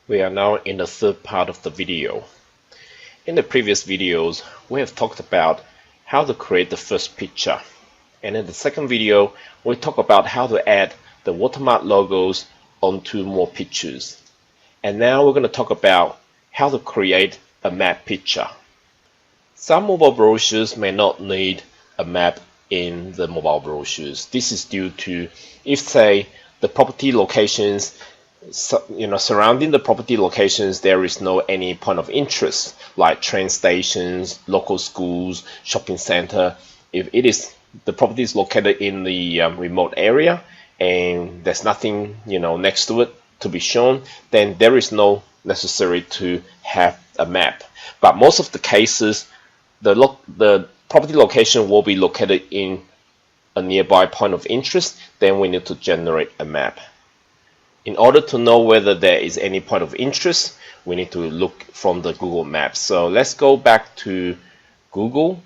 We are now in the third part of the video. In the previous videos, we have talked about how to create the first picture. And in the second video, we talk about how to add the watermark logos onto more pictures. And now we're going to talk about how to create a map picture. Some mobile brochures may not need a map in the mobile brochures. This is due to if, say, the property locations surrounding the property locations there is no any point of interest like train stations, local schools, shopping center. If it is the property is located in the remote area and there's nothing next to it to be shown, then there is no necessary to have a map. But most of the cases the property location will be located in a nearby point of interest, then we need to generate a map. In order to know whether there is any point of interest, we need to look from the Google Maps. So let's go back to Google,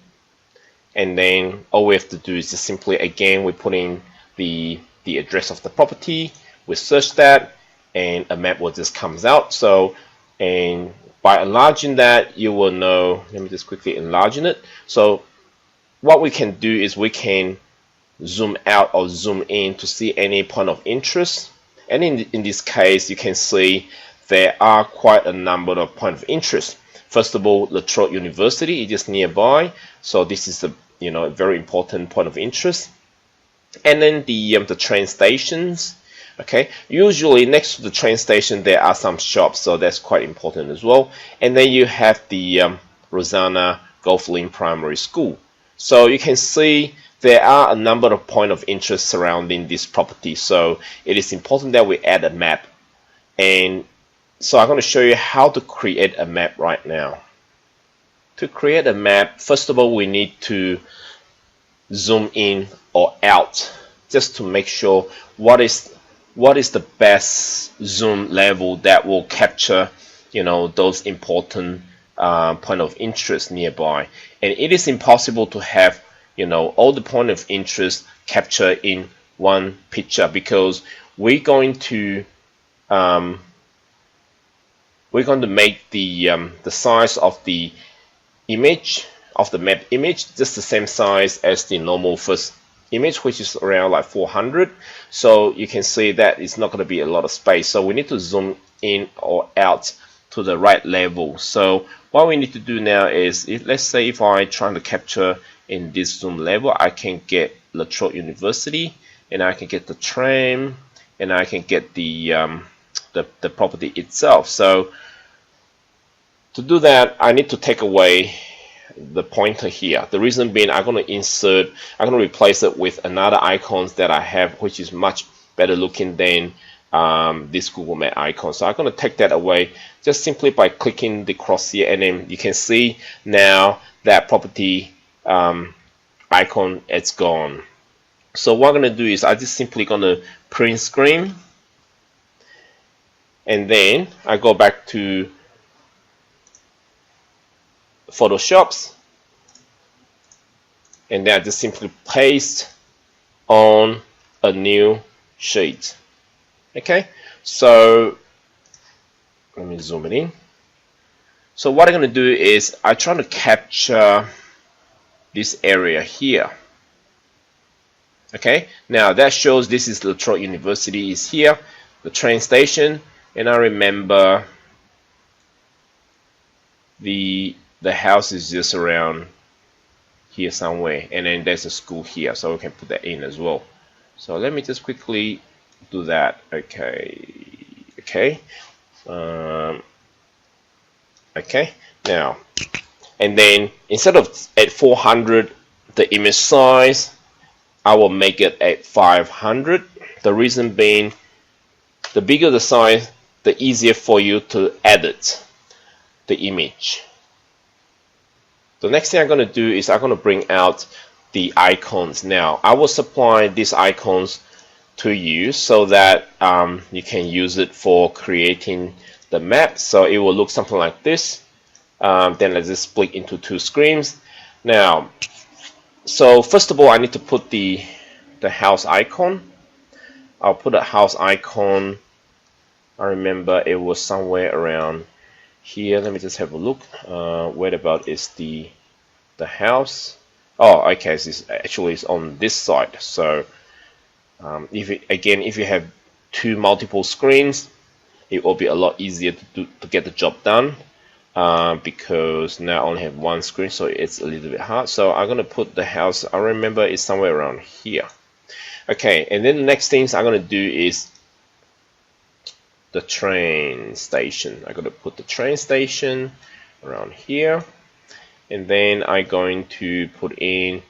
and then all we have to do is just simply, again, we put in the address of the property, we search that, and a map will just comes out. So, and by enlarging that, you will know, let me just quickly enlarge it. So what we can do is we can zoom out or zoom in to see any point of interest. And in this case, you can see there are quite a number of points of interest. First of all, La Trobe University is just nearby, so this is a very important point of interest. And then the train stations. Okay, usually next to the train station there are some shops, so that's quite important as well. And then you have the Rosanna Golflin Primary School. So you can see there are a number of points of interest surrounding this property, so it is important that we add a map. And so I'm going to show you how to create a map right now. To create a map, first of all, we need to zoom in or out just to make sure what is the best zoom level that will capture those important point of interest nearby. And it is impossible to have all the point of interest captured in one picture, because we're going to make the size of the image of the map image just the same size as the normal first image, which is around like 400. So you can see that it's not going to be a lot of space, so we need to zoom in or out to the right level. So what we need to do now is, let's say if I try to capture in this zoom level, I can get La Trobe University, and I can get the tram, and I can get the property itself. So to do that, I need to take away the pointer here. The reason being, I'm going to replace it with another icons that I have, which is much better looking than this Google Map icon. So I'm going to take that away just simply by clicking the cross here, and then you can see now that property icon, it's gone. So what I'm going to do is I just simply going to print screen, and then I go back to Photoshops, and then I just simply paste on a new sheet. Okay, so let me zoom it in. So what I'm going to do is I try to capture this area here. Okay, now that shows this is La Trobe University is here, the train station, and I remember the house is just around here somewhere, and then there's a school here, so we can put that in as well. So let me just quickly do that. Okay, now, and then instead of at 400 the image size, I will make it at 500. The reason being, the bigger the size, the easier for you to edit the image. The next thing I'm going to do is I'm going to bring out the icons. Now I will supply these icons to you so that you can use it for creating the map. So it will look something like this. Then let's just split into two screens. Now, so first of all, I need to put the house icon. I'll put a house icon I remember it was somewhere around here. Let me just have a look. Where about is the house? Oh, okay, so it's actually it's on this side. So if you have two multiple screens, it will be a lot easier to get the job done, because now I only have one screen, so it's a little bit hard. So I'm gonna put the house. I remember it's somewhere around here. Okay, and then the next things I'm gonna do is the train station. I'm gonna put the train station around here, and then I'm going to put in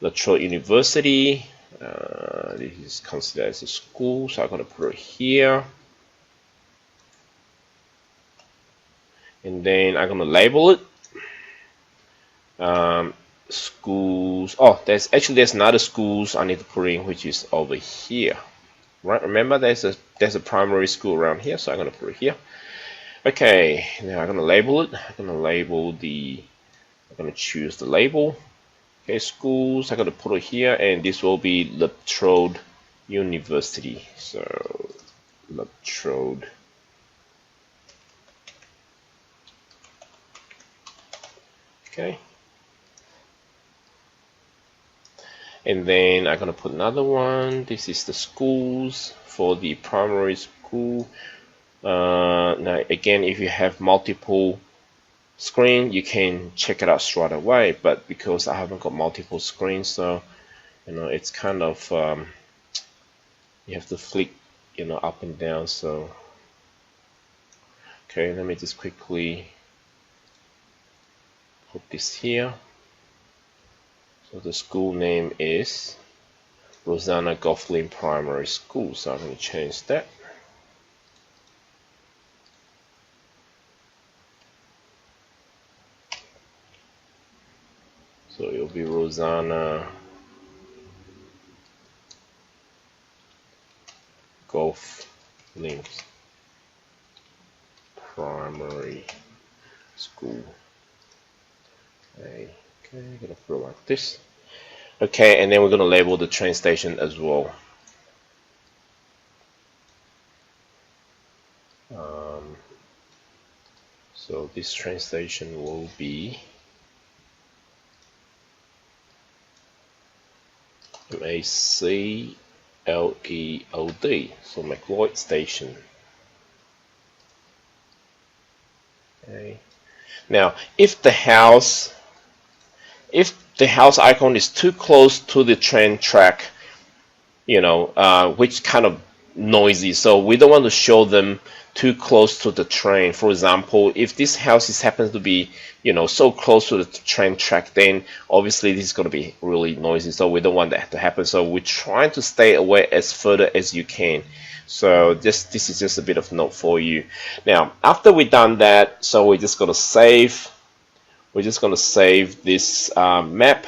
Latrobe University. This is considered as a school, so I'm gonna put it here, and then I'm gonna label it. Schools. Oh, there's another schools I need to put in, which is over here. Right? Remember, there's a primary school around here, so I'm gonna put it here. Okay, now I'm gonna label it. I'm gonna choose the label. Okay, schools. I'm gonna put it here, and this will be Latrobe University. So Latrobe. Okay. And then I'm gonna put another one. This is the schools for the primary school. Now again, if you have multiple screen, you can check it out straight away. But because I haven't got multiple screens, so it's kind of you have to flick up and down. So okay, let me just quickly put this here. So the school name is Rosanna Goughlin Primary School. So I'm going to change that. So it'll be Rosanna Goughlin Primary School. Okay, I'm gonna put it like this. Okay, and then we're gonna label the train station as well. So this train station will be MacLeod, so MacLeod Station. Okay. Now, if the house icon is too close to the train track, which kind of noisy, so we don't want to show them too close to the train. For example, if this house happens to be so close to the train track, then obviously this is going to be really noisy, so we don't want that to happen. So we're trying to stay away as further as you can. So this is just a bit of note for you. Now after we've done that, so we're just going to save this map.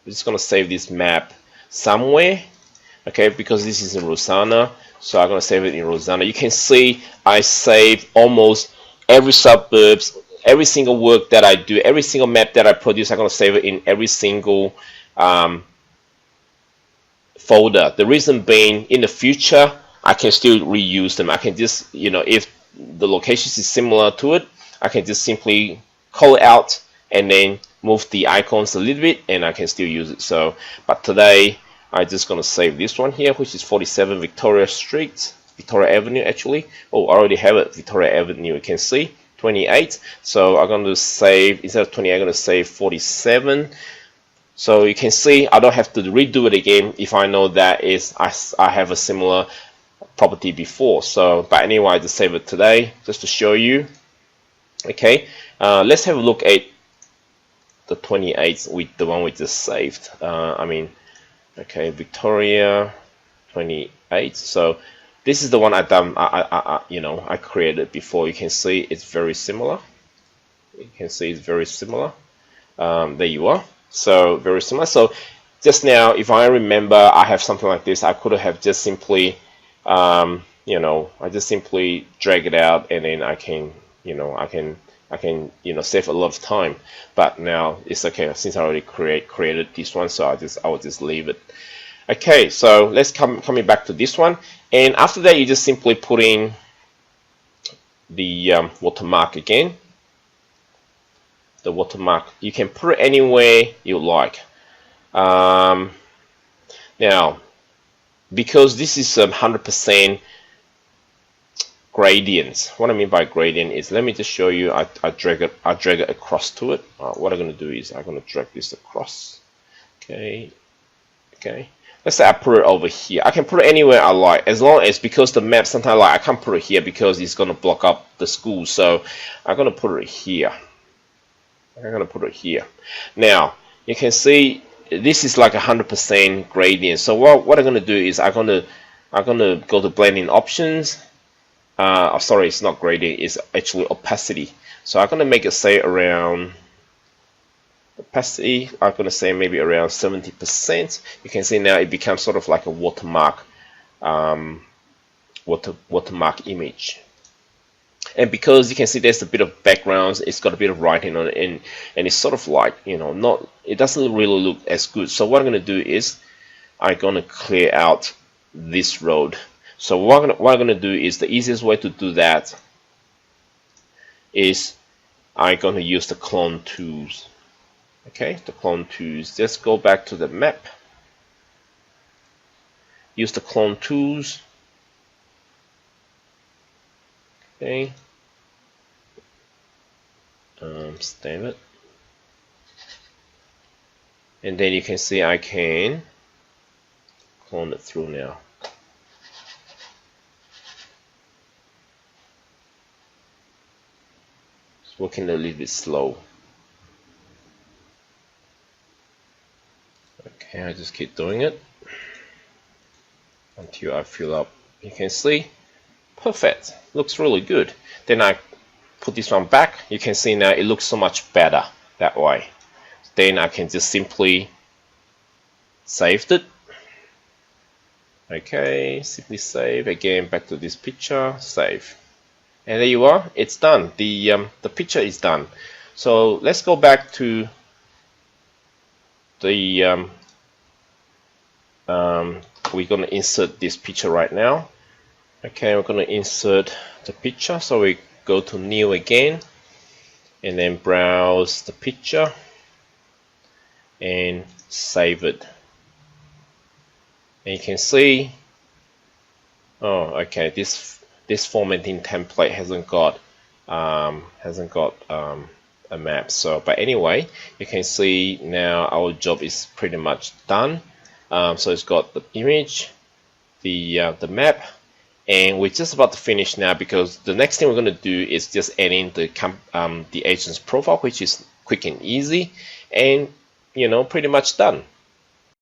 We're just going to save this map somewhere, okay, because this is in Rosanna, so I'm going to save it in Rosanna. You can see I save almost every suburbs, every single work that I do, every single map that I produce. I'm going to save it in every single folder. The reason being, in the future I can still reuse them. I can just, if the location is similar to it, I can just simply call it out and then move the icons a little bit, and I can still use it. So, but today I'm just gonna save this one here, which is 47 Victoria Avenue actually. Oh, I already have it, Victoria Avenue. You can see 28. So I'm going to save, instead of 28, I'm going to save 47. So you can see I don't have to redo it again if I know that I have a similar property before. So, but anyway, I just save it today just to show you. Okay, let's have a look at the 28 with the one we just saved. Okay, Victoria 28. So this is the one I created before. You can see it's very similar. You can see it's very similar. There you are. So very similar. So just now, if I remember, I have something like this. I could have just simply, I just simply drag it out, and then I can save a lot of time. But now it's okay since I already created this one, so I will just leave it. Okay, so let's coming back to this one, and after that you just simply put in the watermark again. The watermark, you can put it anywhere you like. Now, because this is 100% gradients, what I mean by gradient is, let me just show you. I drag it across to it. What I'm going to do is I'm going to drag this across. Okay. Let's say I put it over here. I can put it anywhere I like, as long as, because the map sometimes I can't put it here because it's going to block up the school. So I'm going to put it here. Now you can see this is like 100% gradient. So what I'm going to do is I'm going to go to blending options. Sorry, it's not gradient, it's actually opacity. So I'm going to make it say around opacity. I'm going to say maybe around 70%. You can see now it becomes sort of like a watermark, watermark image. And because you can see there's a bit of backgrounds, it's got a bit of writing on it, and it's sort of like, it doesn't really look as good. So what I'm going to do is I'm going to clear out this road. So what I'm going to do is, the easiest way to do that is I'm going to use the clone tools. Okay, the clone tools. Just go back to the map. Use the clone tools. Okay. Save it. And then you can see I can clone it through now. It's working a little bit slow. Okay, I just keep doing it until I fill up. You can see, perfect, looks really good. Then I put this one back. You can see now it looks so much better that way. Then I can just simply save it. Okay, simply save again, back to this picture, save, and there you are, it's done. The picture is done. So let's go back to the we're going to insert this picture right now. Okay, we're going to insert the picture. So we go to new again, and then browse the picture and save it. And you can see, oh, okay, this formatting template hasn't got a map. So, but anyway, you can see now our job is pretty much done. So it's got the image, the map, and we're just about to finish now, because the next thing we're going to do is just add in the agent's profile, which is quick and easy, and pretty much done.